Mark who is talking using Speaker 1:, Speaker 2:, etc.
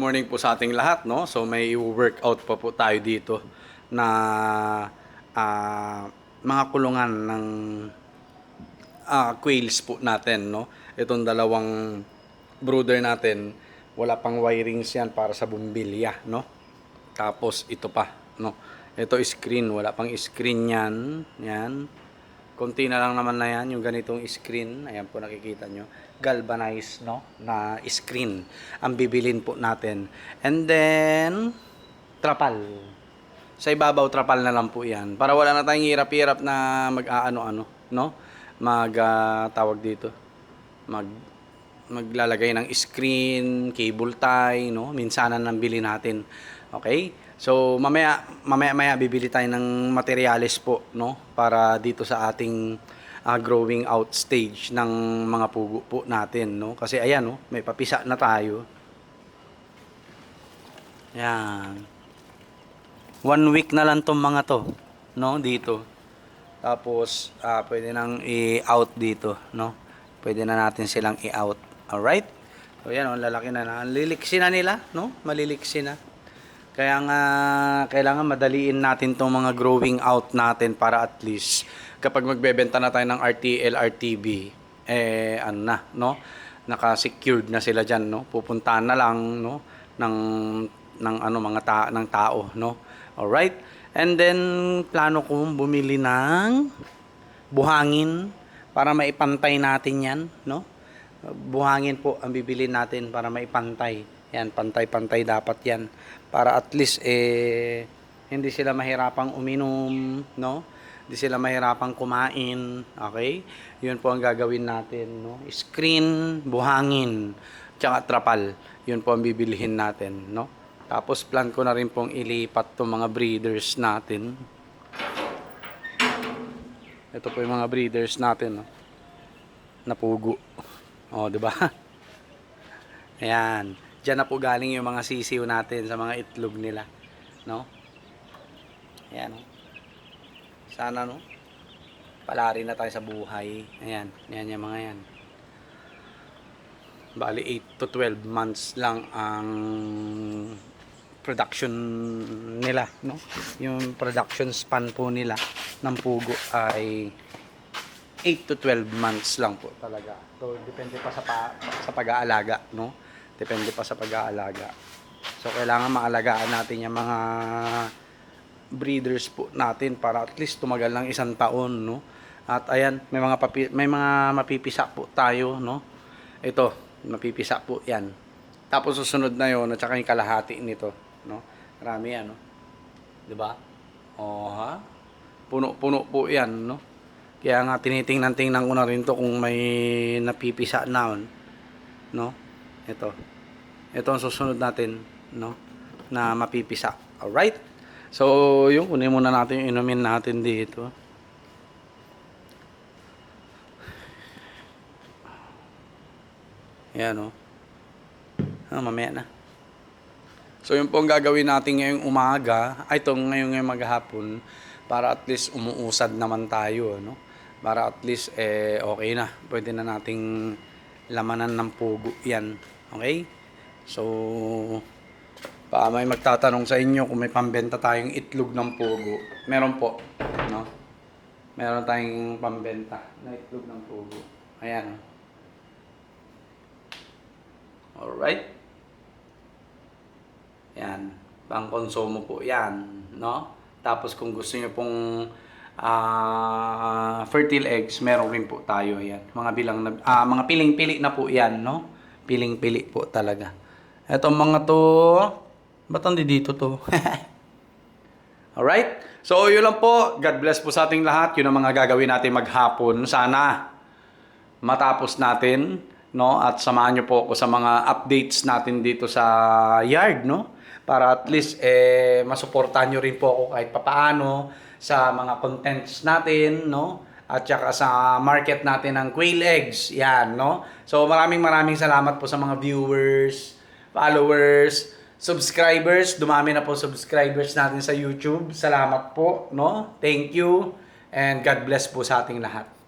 Speaker 1: morning po sa ating lahat, no? So may workout pa po tayo dito na mga kulungan ng quails po natin, no? Itong dalawang brooder natin, wala pang wirings yan para sa bumbilya, no? Tapos ito pa, no? Ito screen, wala pang screen yan. Yan. Konti na lang naman na yan, yung ganitong screen. Ayan po nakikita nyo. Galvanized, no? Na screen. Ang bibilin po natin. And then, trapal. Sa ibabaw, trapal na lang po yan. Para wala na tayong hirap-hirap na mag-ano-ano, no? Tawag dito. Maglalagay ng screen, cable tie, no? Minsanan ng bili natin. Okay? So mamaya bibili tayo ng materyales po, no? Para dito sa ating growing out stage ng mga pugo po natin, no? Kasi ayan, no? May papisa na tayo. Yan. 1 week na lang tong mga to, no? Dito. Tapos pwede nang i-out dito, no? Pwede na natin silang i-out. Alright? So yan, lalaki na. Liliksi na nila, no? Maliliksi na. Kaya nga, kailangan madaliin natin tong mga growing out natin para at least kapag magbebenta na tayo ng RTL, RTB, ano na, no? Naka-secured na sila dyan, no? Pupuntahan na lang, no? Ng tao, no? Alright? And then, plano kong bumili ng buhangin para maipantay natin yan, no? Buhangin po ang bibili natin para maipantay. Yan, pantay-pantay dapat yan. Para at least, hindi sila mahirapang uminom, no? Hindi sila mahirapang kumain, okay? Yun po ang gagawin natin, no? Screen, buhangin, tsaka trapal. Yun po ang bibilihin natin, no? Tapos plan ko na rin pong ilipat itong mga breeders natin. Ito po yung mga breeders natin, no? Napugo. O, di ba? Ayan. Diyan na po galing yung mga sisiw natin sa mga itlog nila, no? Ayan, no? Sana, no? Palari na tayo sa buhay. Ayan, yan yung mga yan. Bali 8 to 12 months lang ang production nila, no? Yung production span po nila ng pugo ay 8 to 12 months lang po talaga. So depende pa sa pag-aalaga, no? Depende pa sa pag-aalaga. So kailangan maalagaan natin yung mga breeders po natin para at least tumagal ng 1 taon, no? At ayan, may mga mapipisa po tayo, no? Ito, mapipisa po 'yan. Tapos susunod na 'yon at saka yung kalahati nito, no? Marami yan, no? 'Di ba? Oh, ha? Puno-puno po 'yan, no? Kaya nga tinitingnan ko na rin to kung may napipisa na, no? Ito ang susunod natin, no? Na mapipisa. Alright? So, yung kunin muna natin yung inumin natin dito. Ayan, no? Mamaya na. So, yun po ang gagawin natin ngayong umaga. Ngayong maghapon. Para at least umuusad naman tayo, no? Para at least, okay na. Pwede na nating lamanan ng pugo yan. Okay? So, may magtatanong sa inyo kung may pambenta tayong itlog ng pugo. Meron po, no? Meron tayong pambenta na itlog ng pugo. Ayan. Alright? Yan. Pang-konsumo po yan, no? Tapos kung gusto niyo pong fertile eggs, meron rin po tayo yan. Mga piling-pili na po yan, no? Piling-pili po talaga. Etong mga to, ba't dito to? Alright? So, yun lang po. God bless po sa ating lahat. Yun ang mga gagawin natin maghapon. Sana matapos natin, no? At samahan nyo po ako sa mga updates natin dito sa yard, no? Para at least, masuportahan nyo rin po ako kahit papaano sa mga contents natin, no? At saka sa market natin ng quail eggs. Yan, no? So, maraming salamat po sa mga viewers, followers, subscribers. Dumami na po subscribers natin sa YouTube. Salamat po, no? Thank you. And God bless po sa ating lahat.